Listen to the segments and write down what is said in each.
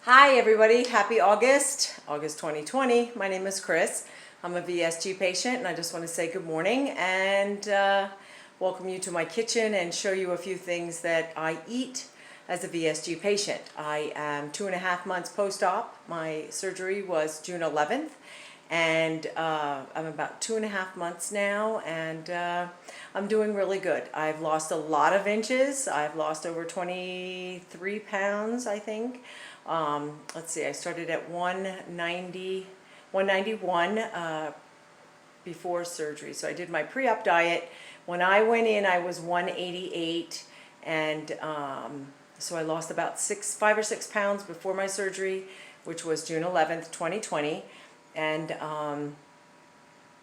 Hi everybody, happy August 2020. My name is Chris. I'm a VSG patient and I just want to say good morning and welcome you to my kitchen and show you a few things that I eat as a VSG patient. I am 2.5 months post-op. My surgery was June 11th and I'm about 2.5 months now and I'm doing really good. I've lost a lot of inches. I've lost over 23 pounds, I think. Let's see, I started at 191 before surgery. So I did my pre-op diet. When I went in, I was 188, and so I lost about 5 or 6 pounds before my surgery, which was June 11th, 2020. And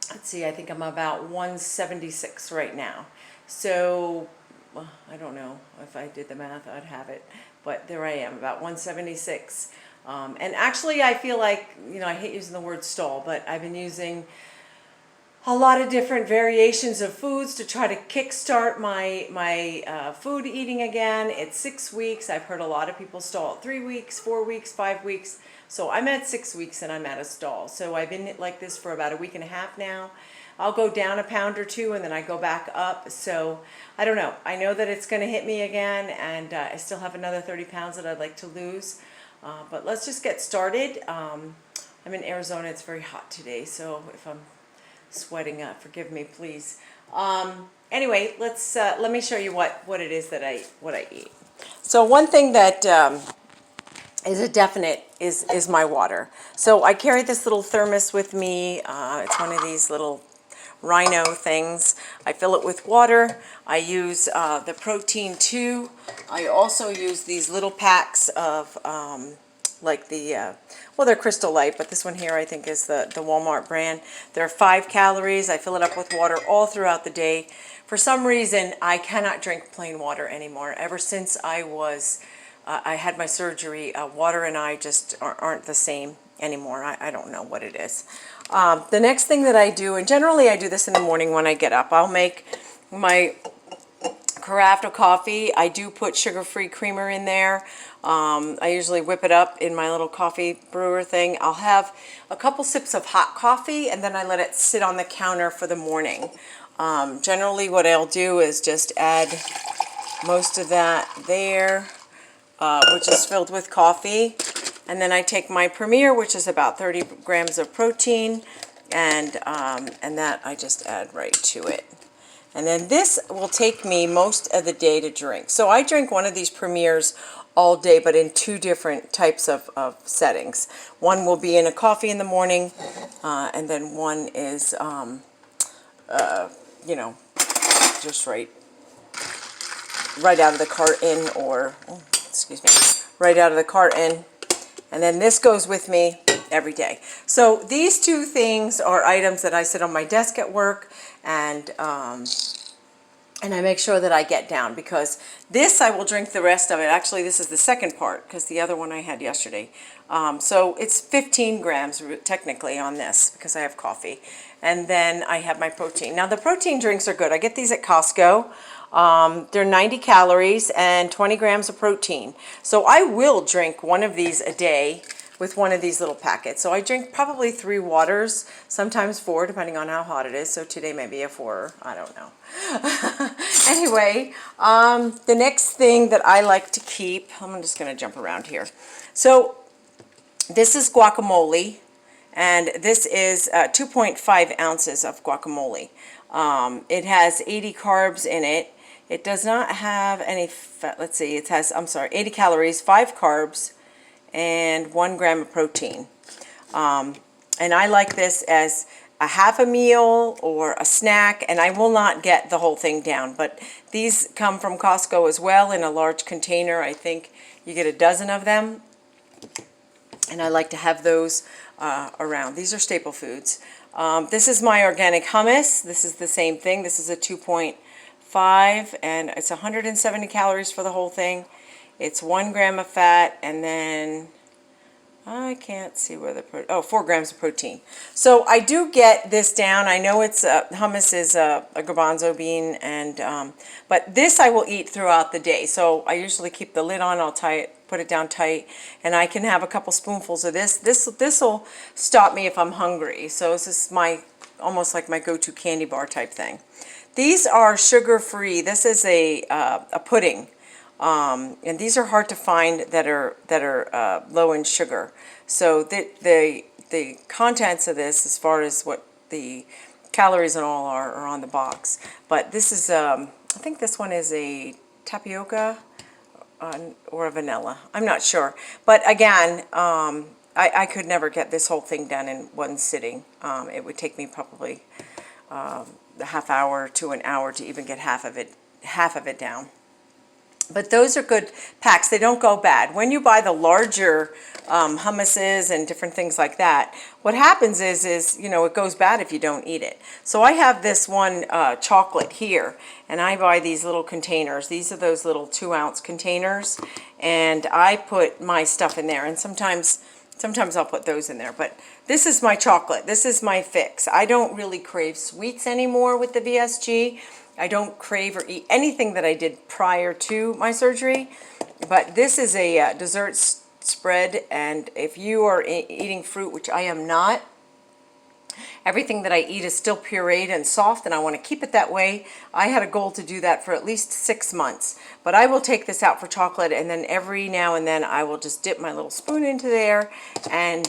let's see, I think I'm about 176 right now. So I don't know if I did the math, I'd have it, but there I am, about 176. And actually, I feel like, I hate using the word stall, but I've been using a lot of different variations of foods to try to kickstart my food eating again. It's 6 weeks. I've heard a lot of people stall at 3 weeks, 4 weeks, 5 weeks. So I'm at 6 weeks and I'm at a stall. So I've been like this for about a week and a half now. I'll go down a pound or two and then I go back up. So I don't know. I know that it's going to hit me again, and I still have another 30 pounds that I'd like to lose. But let's just get started. I'm in Arizona. It's very hot today, so if I'm sweating, forgive me, please. Anyway, let me show you what it is that I eat. So one thing that is a definite is my water. So I carry this little thermos with me. It's one of these little rhino things. I fill it with water. I use the protein too. I also use these little packs of like the well, they're Crystal Light, but this one here I think is the Walmart brand. They're 5 calories. I fill it up with water all throughout the day. For some reason, I cannot drink plain water anymore. Ever since I had my surgery, water and I just aren't the same anymore. I don't know what it is. The next thing that I do, and generally I do this in the morning when I get up, I'll make my carafe of coffee. I do put sugar-free creamer in there. I usually whip it up in my little coffee brewer thing. I'll have a couple sips of hot coffee and then I let it sit on the counter for the morning. Generally what I'll do is just add most of that there, which is filled with coffee. And then I take my Premier, which is about 30 grams of protein, and that I just add right to it. And then this will take me most of the day to drink. So I drink one of these Premiers all day, but in 2 different types of settings. One will be in a coffee in the morning, and then one is, just right out of the carton, or, right out of the carton. And then this goes with me every day. So these 2 things are items that I sit on my desk at work, and I make sure that I get down, because this I will drink the rest of it. Actually, this is the second part, because the other one I had yesterday. So it's 15 grams technically on this, because I have coffee. And then I have my protein. Now the protein drinks are good. I get these at Costco. They're 90 calories and 20 grams of protein. So I will drink one of these a day with one of these little packets. So I drink probably 3 waters, sometimes 4, depending on how hot it is. So today maybe a 4, I don't know. Anyway, the next thing that I like to keep, I'm just going to jump around here. So this is guacamole, and this is 2.5 ounces of guacamole. It has 80 carbs in it. It does not have any fat. Let's see, it has, 80 calories, 5 carbs, and 1 gram of protein. And I like this as a half a meal or a snack, and I will not get the whole thing down. But these come from Costco as well in a large container. I think you get a dozen of them. And I like to have those around. These are staple foods. This is my organic hummus. This is the same thing. This is a 2.5, and it's 170 calories for the whole thing. It's 1 gram of fat, and then I can't see where the 4 grams of protein. So I do get this down. I know it's hummus is a garbanzo bean, and but this I will eat throughout the day. So I usually keep the lid on. I'll tie it, put it down tight, and I can have a couple spoonfuls of this. This will stop me if I'm hungry. So this is my almost like my go-to candy bar type thing. These are sugar-free. This is a pudding. And these are hard to find that are low in sugar. So the contents of this, as far as what the calories and all are on the box. But this is I think this one is a tapioca or a vanilla. I'm not sure. But again, I could never get this whole thing done in one sitting. It would take me probably a half hour to an hour to even get half of it down. But those are good packs. They don't go bad. When you buy the larger hummuses and different things like that, what happens is you know, it goes bad if you don't eat it. So I have this one chocolate here, and I buy these little containers. These are those little 2-ounce containers, and I put my stuff in there. And sometimes I'll put those in there. But this is my chocolate. This is my fix. I don't really crave sweets anymore with the VSG. I don't crave or eat anything that I did prior to my surgery, but this is a dessert spread, and if you are eating fruit, which I am not, everything that I eat is still pureed and soft, and I want to keep it that way. I had a goal to do that for at least 6 months, but I will take this out for chocolate, and then every now and then I will just dip my little spoon into there and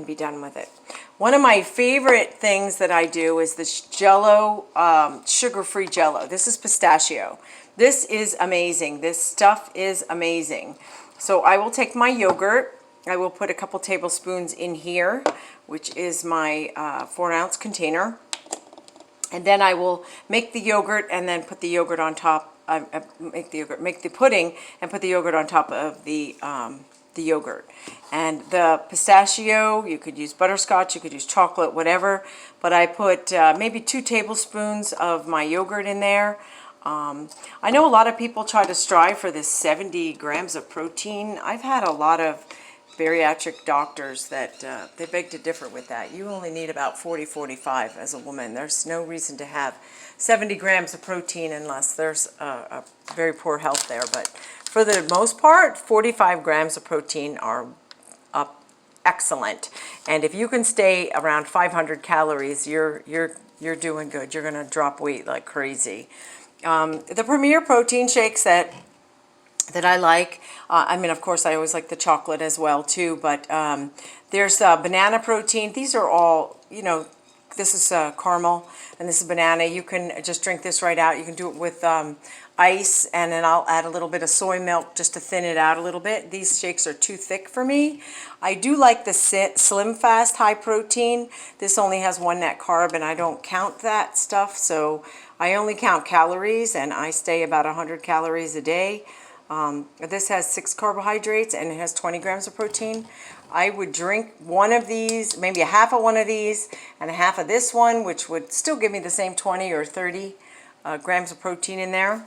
be done with it. One of my favorite things that I do is this Jello, sugar-free Jello. This is pistachio. This is amazing. This stuff is amazing. So I will take my yogurt. I will put a couple tablespoons in here, which is my 4-ounce container. And then I will make the yogurt and then put the yogurt on top. Make the pudding and put the yogurt on top of the yogurt. And the pistachio, you could use butterscotch, you could use chocolate, whatever. But I put maybe 2 tablespoons of my yogurt in there. I know a lot of people try to strive for this 70 grams of protein. I've had a lot of bariatric doctors that they beg to differ with that. You only need about 40-45 as a woman. There's no reason to have 70 grams of protein unless there's a very poor health there. But for the most part, 45 grams of protein are excellent. And if you can stay around 500 calories, you're doing good. You're going to drop weight like crazy. The Premier protein shakes that I like, I mean, of course, I always like the chocolate as well, too, but there's banana protein. These are all, you know, this is caramel, and this is banana. You can just drink this right out. You can do it with ice, and then I'll add a little bit of soy milk just to thin it out a little bit. These shakes are too thick for me. I do like the Slim Fast high protein. This only has 1 net carb, and I don't count that stuff, so I only count calories, and I stay about 100 calories a day. This has 6 carbohydrates, and it has 20 grams of protein. I would drink one of these, maybe a half of one of these, and a half of this one, which would still give me the same 20 or 30 grams of protein in there.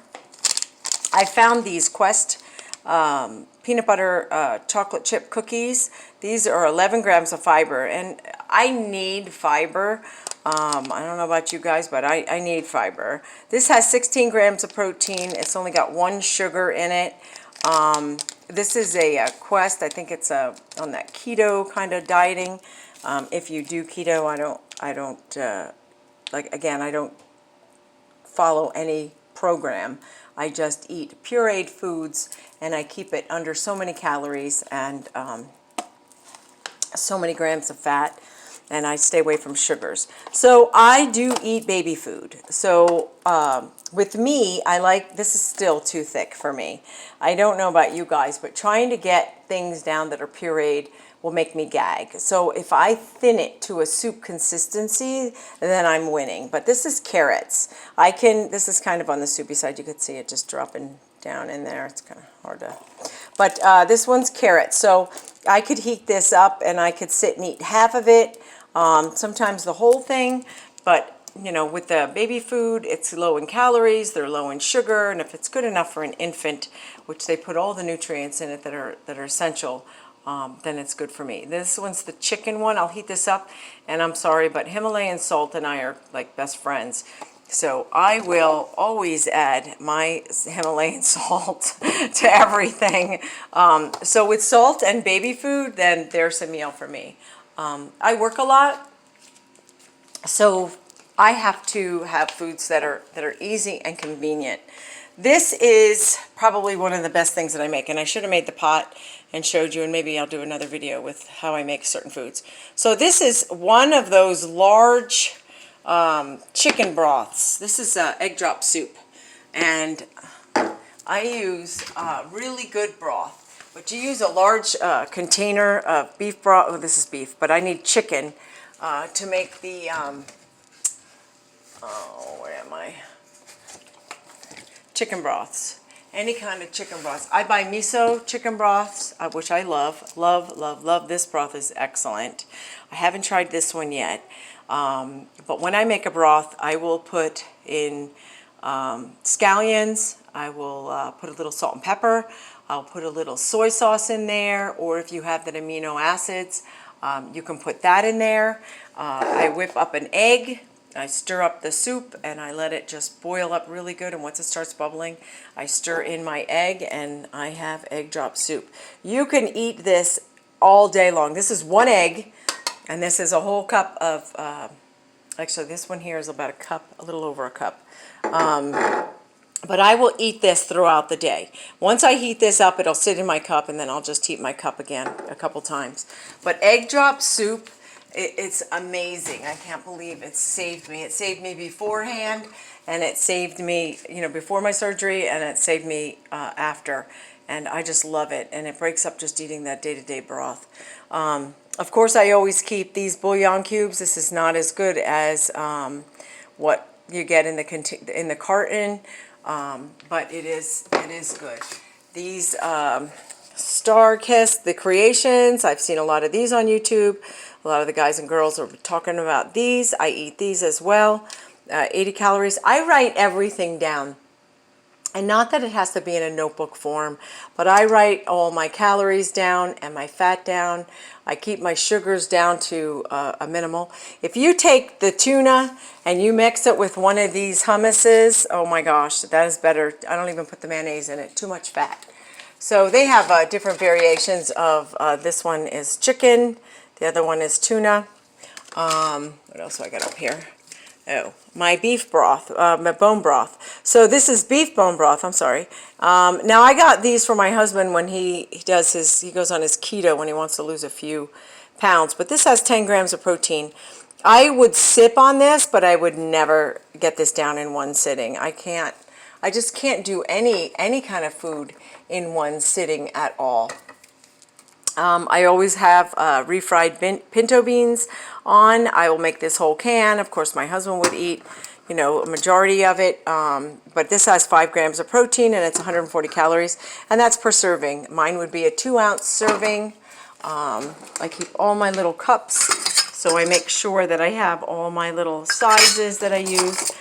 I found these Quest peanut butter chocolate chip cookies. These are 11 grams of fiber, and I need fiber. I don't know about you guys, but I need fiber. This has 16 grams of protein. It's only got 1 sugar in it. This is a Quest. I think it's on that keto kind of dieting. If you do keto, I don't I don't follow any program. I just eat pureed foods, and I keep it under so many calories and so many grams of fat, and I stay away from sugars. So I do eat baby food. So with me, I like, this is still too thick for me. I don't know about you guys, but trying to get things down that are pureed will make me gag. So if I thin it to a soup consistency, then I'm winning. But this is carrots. This is kind of on the soupy side. You could see it just dropping down in there. It's kind of hard to, but this one's carrots. So I could heat this up, and I could sit and eat half of it, sometimes the whole thing. But you know, with the baby food, it's low in calories, they're low in sugar, and if it's good enough for an infant, which they put all the nutrients in it that are essential, then it's good for me. This one's the chicken one. I'll heat this up, and I'm sorry, but Himalayan salt and I are like best friends. So I will always add my Himalayan salt to everything. So with salt and baby food, then there's a meal for me. I work a lot, so I have to have foods that are easy and convenient. This is probably one of the best things that I make, and I should have made the pot and showed you, and maybe I'll do another video with how I make certain foods. So this is one of those large chicken broths. This is egg drop soup, and I use really good broth, but you use a large container of beef broth. Oh, this is beef, but I need chicken to make the where am I? Chicken broths. Any kind of chicken broths. I buy miso chicken broths, which I love. Love. This broth is excellent. I haven't tried this one yet. But when I make a broth, I will put in scallions. I will put a little salt and pepper. I'll put a little soy sauce in there, or if you have the amino acids, you can put that in there. I whip up an egg. I stir up the soup and I let it just boil up really good, and once it starts bubbling, I stir in my egg and I have egg drop soup. You can eat this all day long. This is one egg, and this is a whole cup of, actually this one here is about a cup, a little over a cup. But I will eat this throughout the day. Once I heat this up, it'll sit in my cup, and then I'll just heat my cup again a couple times. But egg drop soup, it's amazing. I can't believe it saved me. It saved me beforehand, and it saved me, before my surgery, and it saved me after. And I just love it, and it breaks up just eating that day-to-day broth. Of course, I always keep these bouillon cubes. This is not as good as what you get in the carton, but it is good. These Star Kiss, the Creations, I've seen a lot of these on YouTube. A lot of the guys and girls are talking about these. I eat these as well. 80 calories. I write everything down. And not that it has to be in a notebook form, but I write all my calories down and my fat down. I keep my sugars down to a minimal. If you take the tuna and you mix it with one of these hummuses, oh my gosh, that is better. I don't even put the mayonnaise in it. Too much fat. So they have different variations of, this one is chicken. The other one is tuna. What else do I got up here? Oh, my beef broth, my bone broth. So this is beef bone broth, I'm sorry. Now I got these for my husband when he goes on his keto when he wants to lose a few pounds. But this has 10 grams of protein. I would sip on this, but I would never get this down in one sitting. I just can't do any kind of food in one sitting at all. I always have refried pinto beans on. I will make this whole can. Of course, my husband would eat, a majority of it. But this has 5 grams of protein, and it's 140 calories, and that's per serving. Mine would be a 2-ounce serving. I keep all my little cups, so I make sure that I have all my little sizes that I use.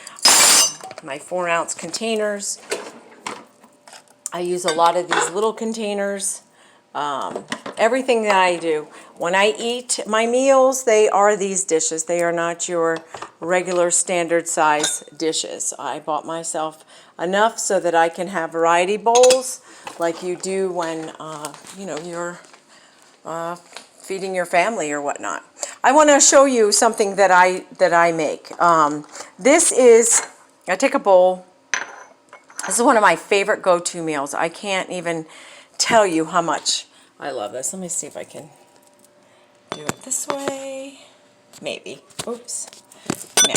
My 4-ounce containers. I use a lot of these little containers. Everything that I do, when I eat my meals, they are these dishes. They are not your regular standard size dishes. I bought myself enough so that I can have variety bowls like you do when you're feeding your family or whatnot. I want to show you something that I make. I take a bowl. This is one of my favorite go-to meals. I can't even tell you how much I love this. Let me see if I can do it this way. Maybe. Oops. No.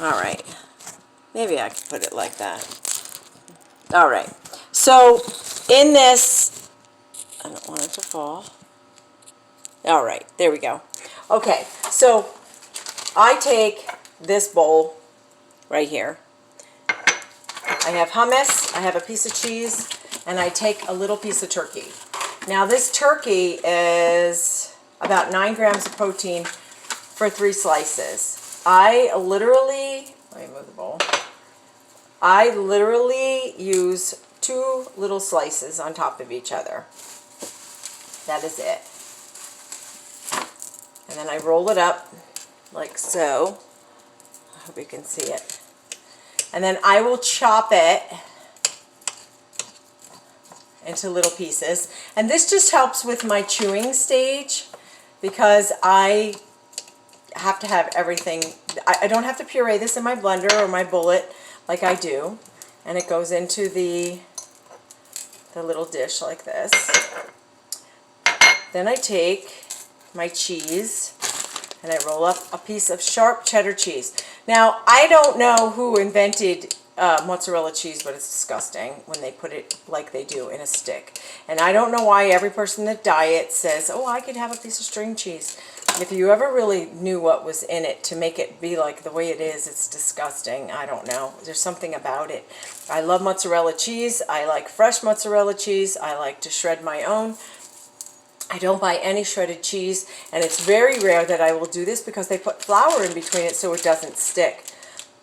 All right. Maybe I can put it like that. All right. So in this, I don't want it to fall. All right. There we go. Okay. So I take this bowl right here. I have hummus. I have a piece of cheese. And I take a little piece of turkey. Now this turkey is about 9 grams of protein for 3 slices. Let me move the bowl. I literally use 2 little slices on top of each other. That is it. And then I roll it up like so. I hope you can see it. And then I will chop it into little pieces. And this just helps with my chewing stage because I have to have everything. I don't have to puree this in my blender or my bullet like I do. And it goes into the little dish like this. Then I take my cheese and I roll up a piece of sharp cheddar cheese. Now, I don't know who invented mozzarella cheese, but it's disgusting when they put it like they do in a stick. And I don't know why every person that diets says, oh, I could have a piece of string cheese. If you ever really knew what was in it to make it be like the way it is, it's disgusting. I don't know. There's something about it. I love mozzarella cheese. I like fresh mozzarella cheese. I like to shred my own. I don't buy any shredded cheese, and it's very rare that I will do this because they put flour in between it so it doesn't stick.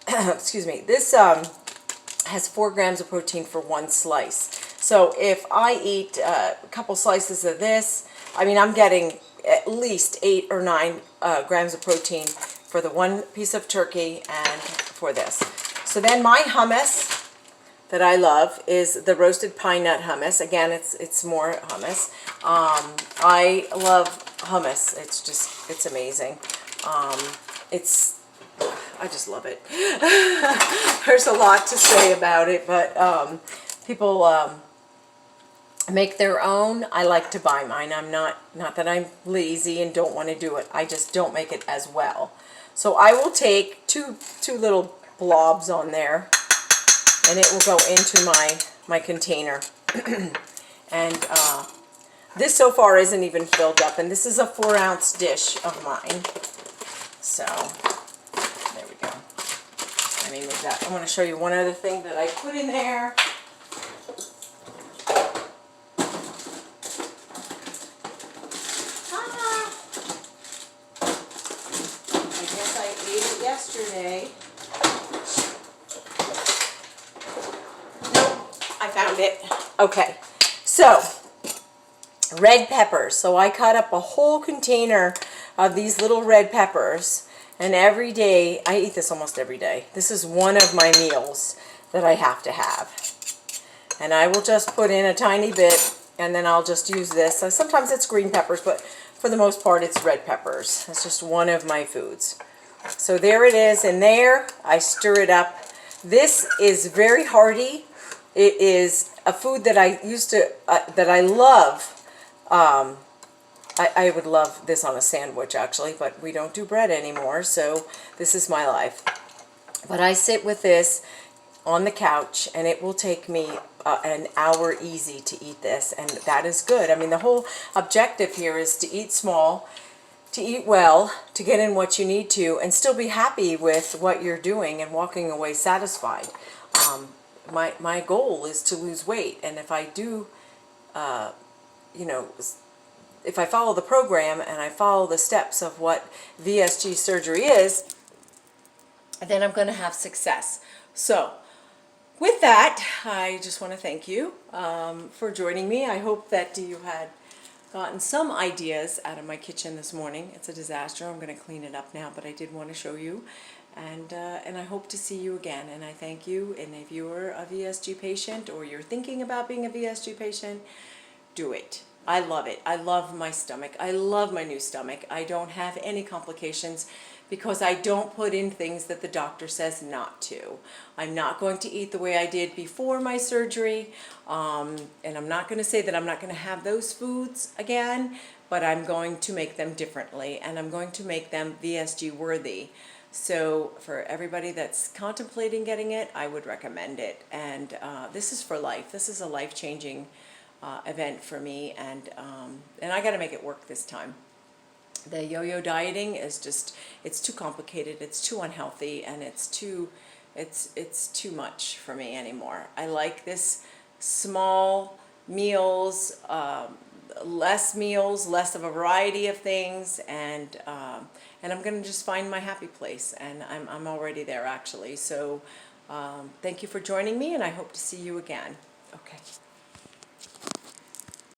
Excuse me. This has 4 grams of protein for 1 slice. So if I eat a couple slices of this, I mean, I'm getting at least 8 or 9 grams of protein for the 1 piece of turkey and for this. So then my hummus that I love is the roasted pine nut hummus. Again, it's more hummus. I love hummus. It's amazing. I just love it. There's a lot to say about it, but people make their own. I like to buy mine. I'm not that I'm lazy and don't want to do it. I just don't make it as well. So I will take two little blobs on there, and it will go into my container. And this so far isn't even filled up, and this is a 4-ounce dish of mine. So there we go. Let me move that. I want to show you one other thing that I put in there. I guess I ate it yesterday. I found it. Okay, so red peppers. So I cut up a whole container of these little red peppers, and every day, I eat this almost every day. This is one of my meals that I have to have. And I will just put in a tiny bit, and then I'll just use this. So sometimes it's green peppers, but for the most part it's red peppers. That's just one of my foods. So there it is in there. I stir it up. This is very hearty. It is a food that I used to, that I love. I would love this on a sandwich, actually, but we don't do bread anymore, so this is my life. But I sit with this on the couch, and it will take me an hour easy to eat this, and that is good. I mean, the whole objective here is to eat small, to eat well, to get in what you need to, and still be happy with what you're doing and walking away satisfied. My goal is to lose weight, and if I do, you know, if I follow the program and I follow the steps of what VSG surgery is, then I'm going to have success. So with that, I just want to thank you for joining me. I hope that you had gotten some ideas out of my kitchen this morning. It's a disaster. I'm going to clean it up now, but I did want to show you. And I hope to see you again. And I thank you. And if you're a VSG patient or you're thinking about being a VSG patient, do it. I love it. I love my stomach. I love my new stomach. I don't have any complications because I don't put in things that the doctor says not to. I'm not going to eat the way I did before my surgery. And I'm not going to say that I'm not going to have those foods again, but I'm going to make them differently. And I'm going to make them VSG worthy. So for everybody that's contemplating getting it, I would recommend it. And this is for life. This is a life-changing event for me, and I got to make it work this time. The yo-yo dieting is just, it's too complicated, it's too unhealthy, and it's too much for me anymore. I like this small meals, less meals, less of a variety of things, and I'm going to just find my happy place, and I'm already there actually. So thank you for joining me, and I hope to see you again. Okay.